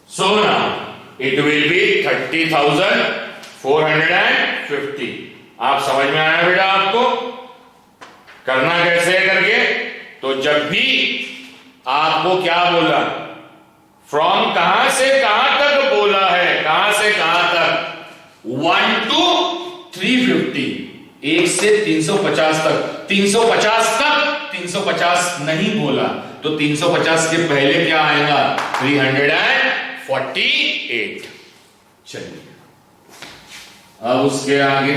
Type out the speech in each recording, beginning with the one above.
So now it will be 30,450. आप समझ में आया बेटा आपको करना कैसे है करके? तो जब भी आपको क्या बोला, फ्रॉम कहां से कहां तक बोला है, कहां से कहां तक, 1 to 350, 1 से 350 तक, 350 तक 350 नहीं बोला तो 350 के पहले क्या आएगा? 348. चलिए अब उसके आगे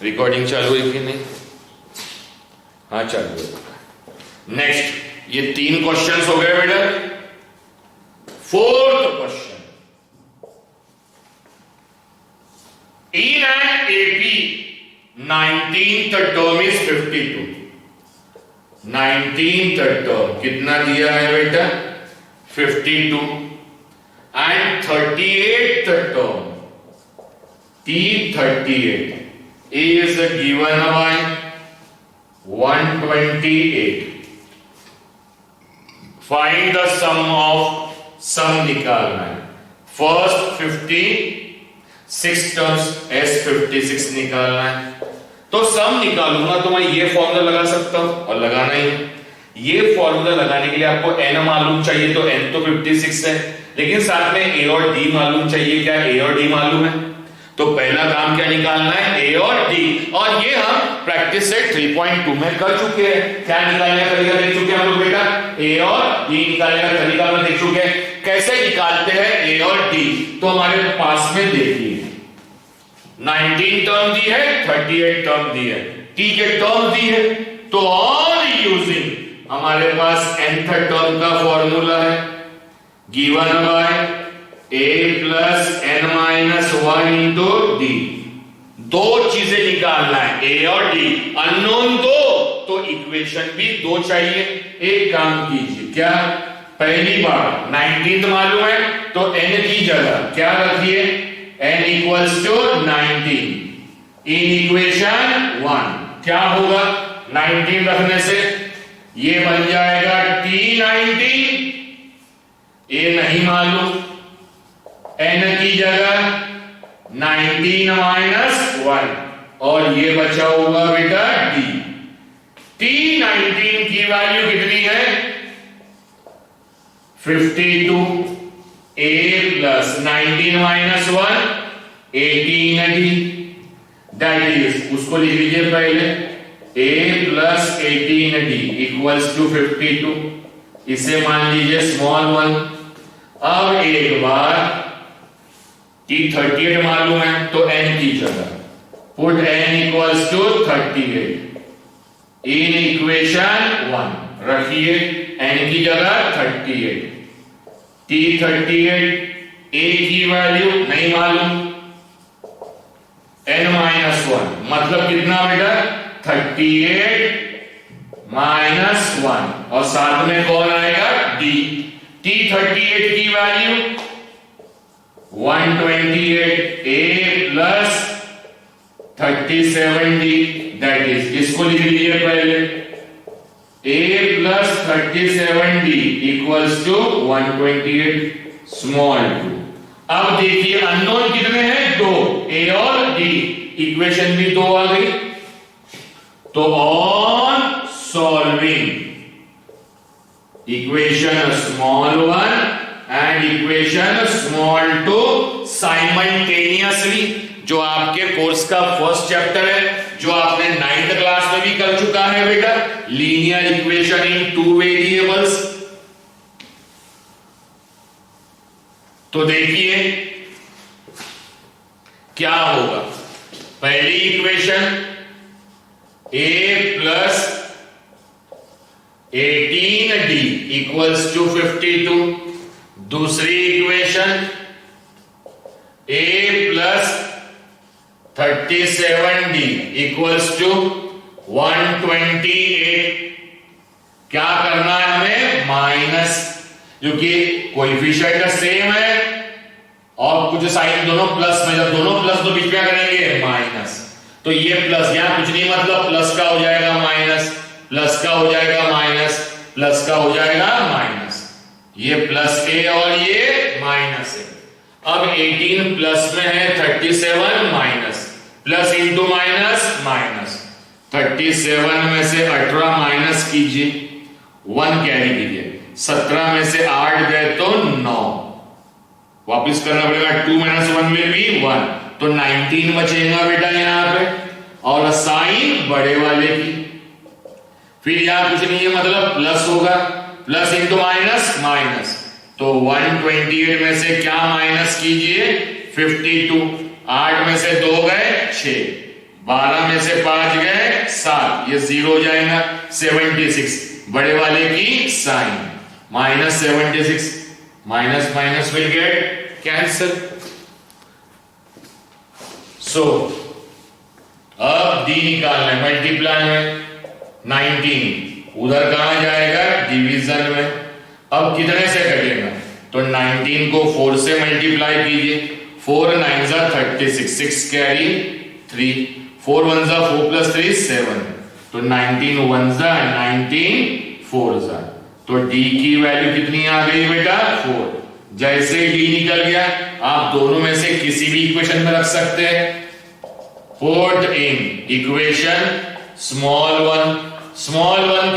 रिकॉर्डिंग चालू है कि नहीं? हाँ चालू है। नेक्स्ट, ये 3 क्वेश्चंस हो गए बेटा। 4th question, in an AP 19th term is 52. 19th term कितना दिया है बेटा? 52. and 38th term, T38 is given by 128. Find the sum of sum निकालना है। फर्स्ट 56 टर्म्स S56 निकालना है। तो सम निकालूंगा तो मैं ये फॉर्मूला लगा सकता हूं और लगाना ही। ये फॉर्मूला लगाने के लिए आपको n मालूम चाहिए, तो n तो 56 है, लेकिन साथ में a और d मालूम चाहिए। क्या a और d मालूम है? तो पहला काम क्या निकालना है? a और d, और ये हम प्रैक्टिस सेट 3.2 में कर चुके हैं। क्या निकालने का तरीका देख चुके हैं हम लोग बेटा? a और d निकालने का तरीका हम देख चुके हैं। कैसे निकालते हैं a और d? तो हमारे पास में देखिए 19 टर्म दी है, 38 टर्म दी है, t के टर्म दी है, तो ऑल यूजिंग हमारे पास nth टर्म का फॉर्मूला है given by a plus n minus 1 into d। दो चीजें निकालना है, a और d, अननोन दो, तो इक्वेशन भी दो चाहिए। एक काम कीजिए, क्या पहली बार 19 मालूम है तो n की जगह क्या रखिए? n equals to 19 in equation 1। क्या होगा 19 रखने से? ये बन जाएगा T19, a नहीं मालूम, n की जगह 19 माइनस 1, और ये बचा होगा बेटा d। T19 की वैल्यू कितनी है? 52, a plus 19 minus 1 18d, that is, उसको लिख लीजिए पहले, a plus 18d equals to 52, इसे मान लीजिए स्मॉल 1। अब एक बार T38 मालूम है तो n की जगह put n equals to 38 in equation 1 रखिए, n की जगह 38। T38 a की वैल्यू नहीं मालूम, n माइनस 1 मतलब कितना बेटा? 38 माइनस 1, और साथ में कौन आएगा? d। T38 की value 128 a plus 37d, that is, इसको लिख लीजिए पहले, a plus 37d equals to 128 small 2। अब देखिए अननोन कितने हैं? 2, a और d, इक्वेशन भी 2 आ गई। तो on solving equation small 1 and equation small 2 simultaneously, जो आपके कोर्स का फर्स्ट चैप्टर है, जो आपने 9th क्लास में भी कर चुका है बेटा, लीनियर इक्वेशन इन 2 वेरिएबल्स। तो देखिए क्या होगा। पहली equation a plus 18d equals to 52, दूसरी equation a plus 37d equals to 128। क्या करना है हमें? माइनस, क्योंकि कोएफिशिएंट सेम है और कुछ साइन दोनों प्लस में, जब दोनों प्लस तो बीच में करेंगे माइनस, तो ये प्लस, यहां कुछ नहीं मतलब प्लस का हो जाएगा माइनस, प्लस का हो जाएगा माइनस, प्लस का हो जाएगा माइनस, ये प्लस ए और ये माइनस ए। अब 18 प्लस में है 37 minus, plus into minus minus, 37 में से 18 माइनस कीजिए, 1 कैरी कीजिए, 17 में से 8 गए तो 9, वापिस करना पड़ेगा, 2 - 1 में भी 1, तो 19 बचेगा बेटा यहाँ पे, और साइन बड़े वाले की। फिर यहां कुछ नहीं है, मतलब प्लस होगा, प्लस इंटू माइनस माइनस, तो 128 में से क्या माइनस कीजिए, 52, 8 में से 2 गए 6, 12 में से 5 गए 7, ये 0 हो जाएगा, 76 बड़े वाले की sign, minus 76, minus minus will get cancel. So अब डी निकालना है, मल्टीप्लाई में 19 उधर कहां जाएगा, डिवीजन में। अब कितने से कटेगा, तो 19 को 4 से मल्टीप्लाई कीजिए, 4 9 जा 36, 6 कैरी 3, 4 1 जा 4 + 3 7, तो 19 1 जा 19 4 जा, तो डी की वैल्यू कितनी आ गई बेटा 4। जैसे डी निकल गया, आप दोनों में से किसी भी इक्वेशन में रख सकते हैं। Put in equation small one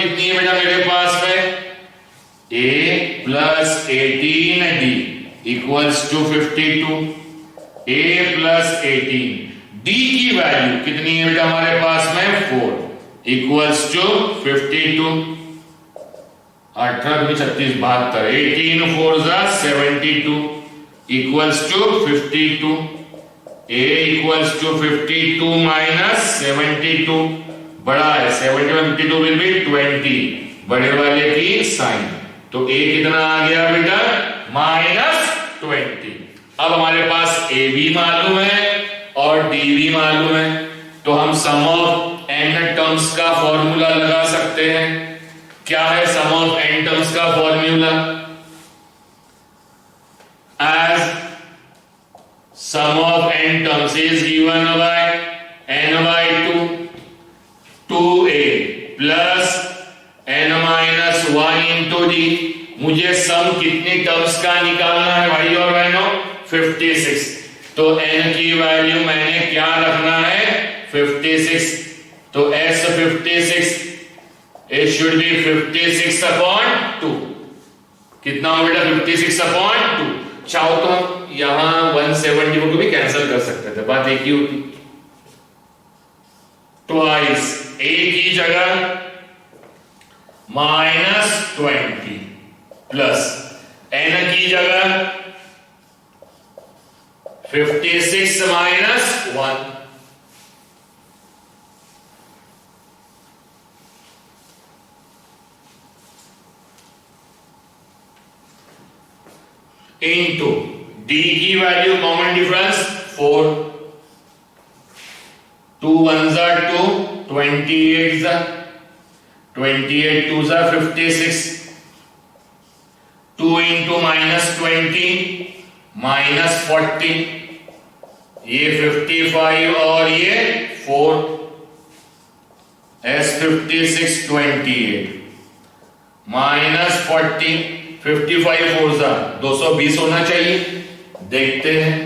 कितनी है बेटा मेरे पास में, a + 18d equals to 52, a + 18, d की वैल्यू कितनी है बेटा हमारे पास में 4 इक्वल्स टू 52, 18 36 72, 18 4 जा 72 equals to 52, a equals to 52 minus 72, बड़ा है 71 52 विल बी 20, बड़े वाले की साइन, तो a कितना आ गया बेटा -20। अब हमारे पास a भी मालूम है और d भी मालूम है, तो हम सम ऑफ n टर्म्स का फॉर्मूला लगा सकते हैं। क्या है सम ऑफ n टर्म्स का formula, as sum of n terms is given by n/2 2a plus n-1 into d। मुझे सम कितनी टर्म्स का निकालना है भाई और बहनों, 56, तो n की वैल्यू मैंने क्या रखना है 56, तो s 56, it should be 56/2, कितना हो बेटा 56/2। चाहो तो हम यहां 170 को भी कैंसिल कर सकते थे, बात एक ही होती। ट्वाइस a की जगह -20 प्लस n की जगह 56 - 1, इंटू d की वैल्यू कॉमन डिफरेंस 4, 2 1 जा 2, 28 जा 28 2 जा 56, 2 इंटू -20 -40, ये 55 और ये 4, s 56 28 -40, 55 4 जा 220 होना चाहिए, देखते हैं,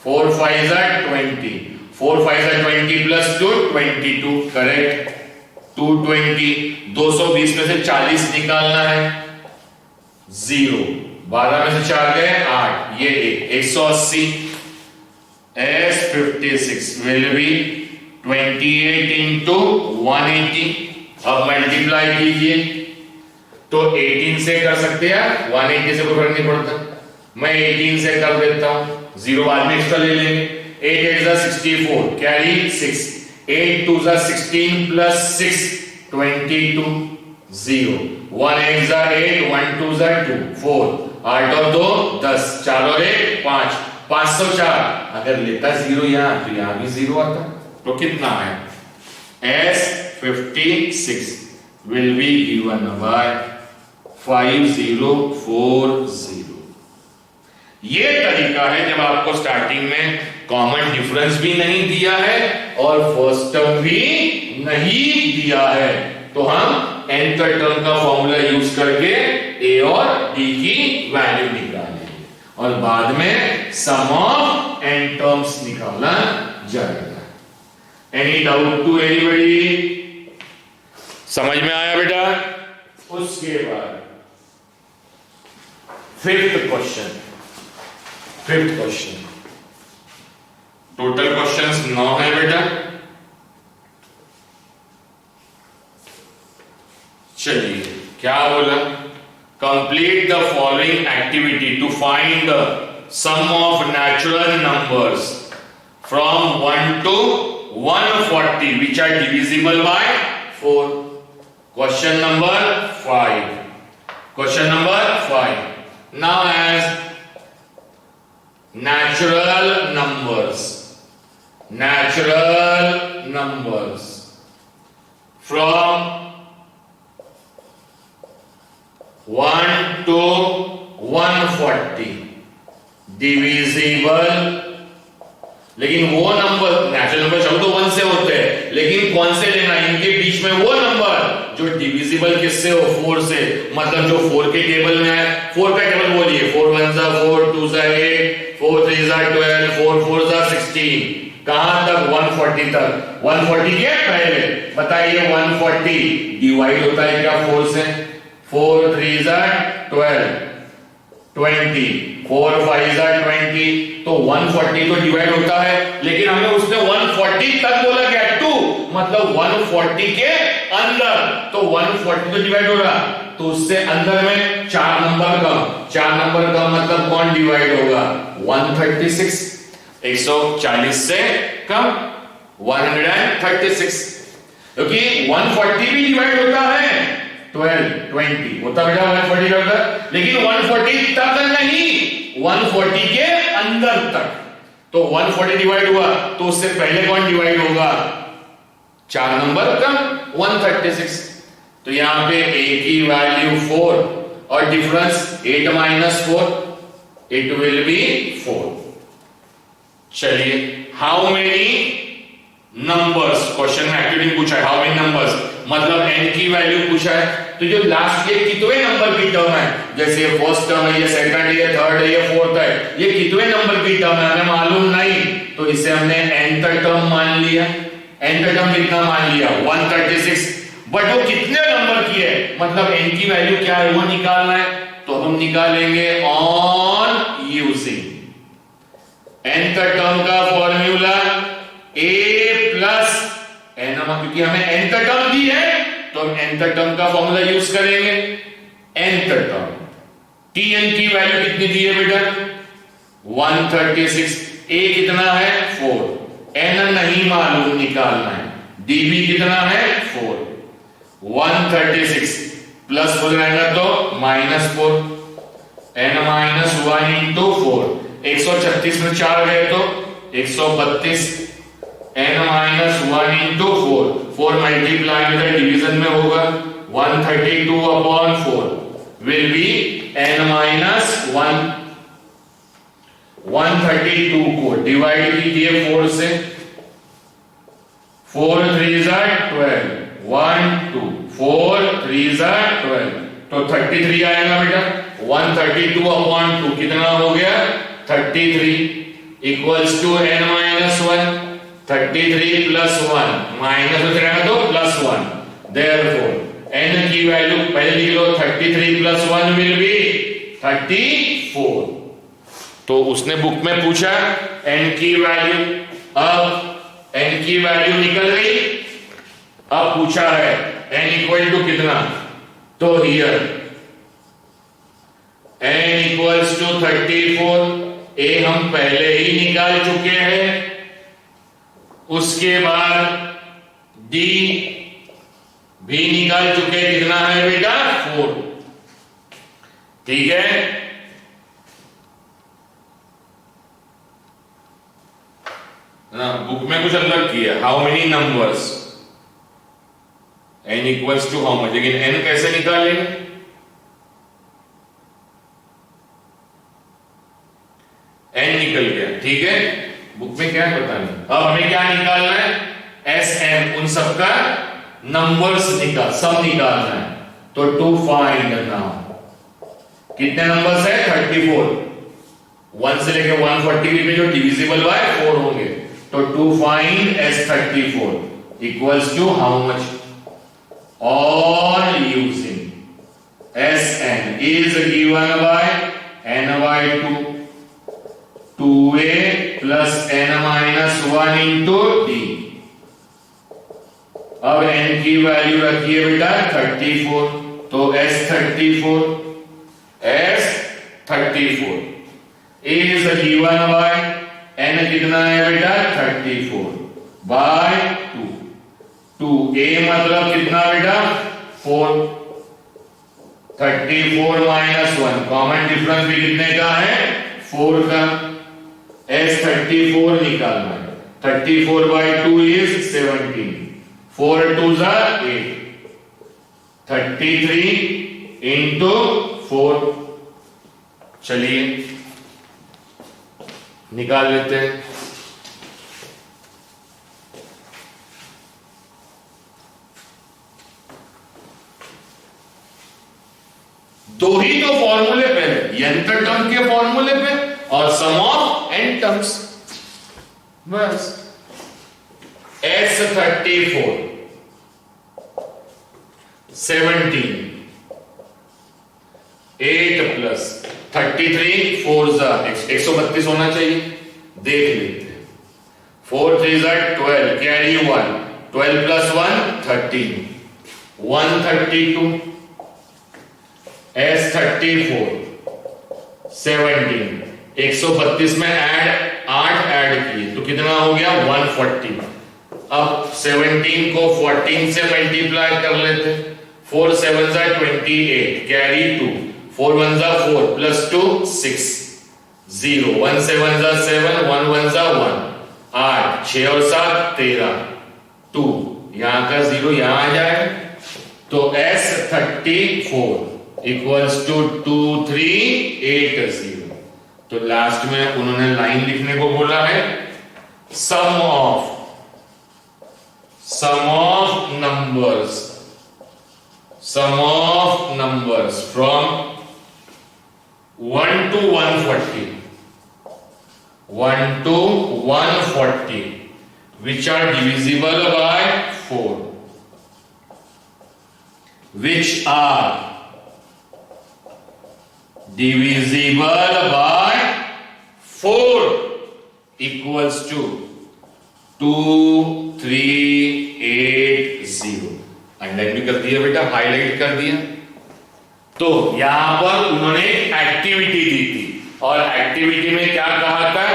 4 5 जा 20, 4 5 जा 20 + 2 22, करेक्ट, 220, 220 में से 40 निकालना है, 0, 12 में से 4 गए 8, ये 180, s 56 will be 28 into 180। अब मल्टीप्लाई कीजिए, तो 18 से कर सकते हैं, 180 से कोई फर्क नहीं पड़ता, मैं 18 से कर देता हूं, 0 बाद में एक्स्ट्रा ले लेंगे, 8 8 जा 64 कैरी 6, 8 2 जा 16 + 6 22, 0, 1 8 जा 8, 1 2 जा 2 4, 8 और 2 10, 4 और 1 5, 504, अगर लेता 0 यहां तो यहां भी 0 आता, तो कितना है, s 56 will be given by 5040। ये तरीका है जब आपको स्टार्टिंग में कॉमन डिफरेंस भी नहीं दिया है और फर्स्ट टर्म भी नहीं दिया है, तो हम nth टर्म का फॉर्मूला यूज करके a और d की वैल्यू निकालेंगे और बाद में सम ऑफ n टर्म्स निकाला जाएगा। Any doubt to anybody? समझ में आया बेटा? उसके बाद फिफ्थ क्वेश्चन। टोटल क्वेश्चंस 9 है बेटा। चलिए क्या बोला? Complete the following activity to find the sum of natural numbers from 1 to 140 which are divisible by 4. Question number 5. Question number 5. Now as natural numbers from 1 to 140 divisible, लेकिन वो number natural number चाहो तो 1 से होते हैं, लेकिन कौन से लेना? इनके बीच में वो नंबर जो डिविजिबल किससे हो? 4 से। मतलब जो 4 के टेबल में है, 4 का टेबल बोलिए, 4 1 4, 2 8, 4 3 12, 4 4 16। कहां तक? 140 तक। 140 के पहले बताइए 140 डिवाइड होता है क्या 4 से? 4 3 12, 20, 4 5 20। तो 140 तो डिवाइड होता है, लेकिन हमें उसने 140 तक बोला क्या? 2, मतलब 140 के अंदर। तो 140 तो डिवाइड हो रहा, तो उससे अंदर में 4 नंबर कम मतलब कौन डिवाइड होगा? 136। 140 से कम 136, क्योंकि 140 भी डिवाइड होता है 12 20 होता बेटा 140 का होता, लेकिन 140 तक नहीं, 140 के अंदर तक। तो 140 डिवाइड हुआ तो उससे पहले कौन डिवाइड होगा? 4 नंबर कम 136। तो यहां पे a की वैल्यू 4 और डिफरेंस 8 - 4, इट विल बी 4। चलिए हाउ मेनी नंबर्स, क्वेश्चन में एक्टिविटी पूछा है हाउ मेनी नंबर्स, मतलब n की वैल्यू पूछा है। तो जो लास्ट ये कितने नंबर की टर्म है, जैसे ये फर्स्ट टर्म है, ये सेकंड है, ये थर्ड है, ये फोर्थ है, ये कितने नंबर की टर्म है हमें मालूम नहीं, तो इसे हमने nth टर्म मान लिया। nth टर्म कितना मान लिया? 136। बट वो कितने नंबर की है, मतलब n की वैल्यू क्या है वो निकालना है। तो हम निकालेंगे ऑन यूजिंग nth टर्म का फॉर्मूला a प्लस n, क्योंकि हमें nth टर्म दी है तो हम nth टर्म का फॉर्मूला यूज करेंगे। nth टर्म tn की वैल्यू कितनी दी है बेटा? 136। a कितना है? 4। n नहीं मालूम, निकालना है। db कितना है? 4। 136 प्लस हो जाएगा तो -4, n - 1 इंटू 4। 136 में 4 गए तो 132, n - 1 इंटू 4। 4 मल्टीप्लाई में डिवीजन में होगा 132/4 विल बी n - 1। 132 को डिवाइड कीजिए 4 से, 4 3 12, 1 2 4 3 12, तो 33 आएगा बेटा। 132/2 कितना हो गया? 33 equals to n - 1। 33 plus 1 minus हो जाएगा तो +1। देयरफॉर n की वैल्यू पहले लिख लो, 33 प्लस 1 विल बी 34। तो उसने बुक में पूछा n की वैल्यू, अब n की वैल्यू निकल गई। अब पूछा है n इक्वल टू कितना, तो here n equals to 34। a हम पहले ही निकाल चुके हैं। उसके बाद d भी निकाल चुके, कितना है बेटा? 4। ठीक है, ना बुक में कुछ अलग किया, how many numbers n equals to how much, लेकिन n कैसे निकालेंगे? n निकल गया, ठीक है, बुक में क्या है पता नहीं। अब हमें क्या निकालना है? Sm, उन सबका नंबर्स सम निकालना है। तो टू फाइंड नाउ कितने नंबर्स है 34, 1 से लेके 140 में जो डिविजिबल बाय 4 होंगे। तो to find S34 equals to how much, on using Sn is given by n by 2, 2a plus n minus 1 into d। अब n की वैल्यू रखिए बेटा 34, तो S34 is given by n कितना है बेटा 34 by 2, 2a मतलब कितना बेटा 4, 34 माइनस 1 कॉमन डिफरेंस भी कितने का है 4 का। S34 निकालना है, 34 by 2 is 17, 4 2s are 8, 33 into 4। चलिए निकाल लेते हैं। दो ही तो फॉर्मूले पे है, यंत्र टर्म के फॉर्मूले पे और सम ऑफ एन टर्म्स, बस। S34 17, 8 प्लस 33 4 132 होना चाहिए, देख लेते हैं। 4 3 12, कैरी 1, 12 प्लस 1 13, 132। S34 17, 132 में 8 ऐड किए तो कितना हो गया 140। अब 17 को 14 से मल्टीप्लाई कर लेते, 4 7 28, कैरी 2, 4 1 4 प्लस 2 6, 0 1 7 7, 1 1 1, 8 6 और 7 13, 2 यहां का 0 यहां आ जाए। तो S34 इक्वल्स टू 2380। तो लास्ट में उन्होंने लाइन लिखने को बोला है, sum of numbers from 1 to 140, 1 to 140 which are divisible by 4, which are divisible by 4 equals to 2380। Underline भी कर दिया बेटा, हाईलाइट कर दिया। तो यहां पर उन्होंने एक्टिविटी दी थी और एक्टिविटी में क्या कहा था,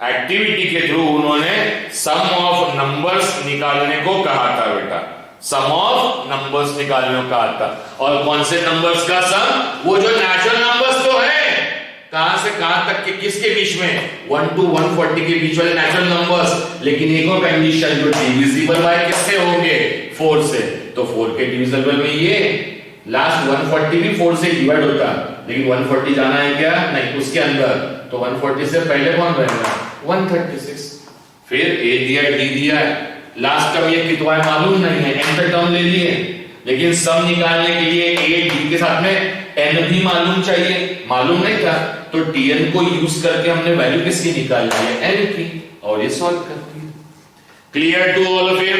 एक्टिविटी के थ्रू उन्होंने सम ऑफ नंबर्स निकालने को कहा था बेटा, सम ऑफ नंबर्स निकालने को कहा था। और कौन से नंबर्स का सम, वो जो नेचुरल नंबर्स तो है, कहां से कहां तक के, किसके बीच में 1 to 140 के बीच वाले नेचुरल नंबर्स। लेकिन एक और कंडीशन, जो डिविजिबल बाय किससे होंगे 4 से, तो 4 के डिविजिबल में ये लास्ट 140 भी 4 से डिवाइड होता, लेकिन 140 जाना है क्या, नहीं उसके अंदर, तो 140 से पहले कौन रहेगा 136। फिर a दिया d दिया है, लास्ट टर्म ये कितना है मालूम नहीं है, n का टर्म ले लिए, लेकिन सम निकालने के लिए a d के साथ में n भी मालूम चाहिए, मालूम नहीं था, तो tn को यूज करके हमने वैल्यू किसकी निकालनी है n की, और ये सॉल्व कर दिया। Clear to all of you.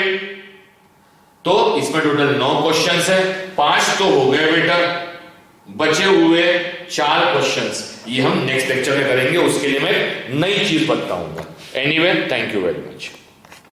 तो इसमें टोटल 9 क्वेश्चंस है, 5 तो हो गए बेटा, बचे हुए 4 क्वेश्चंस ये हम नेक्स्ट लेक्चर में करेंगे, उसके लिए मैं नई चीज बताऊंगा। Anyway, thank you very much.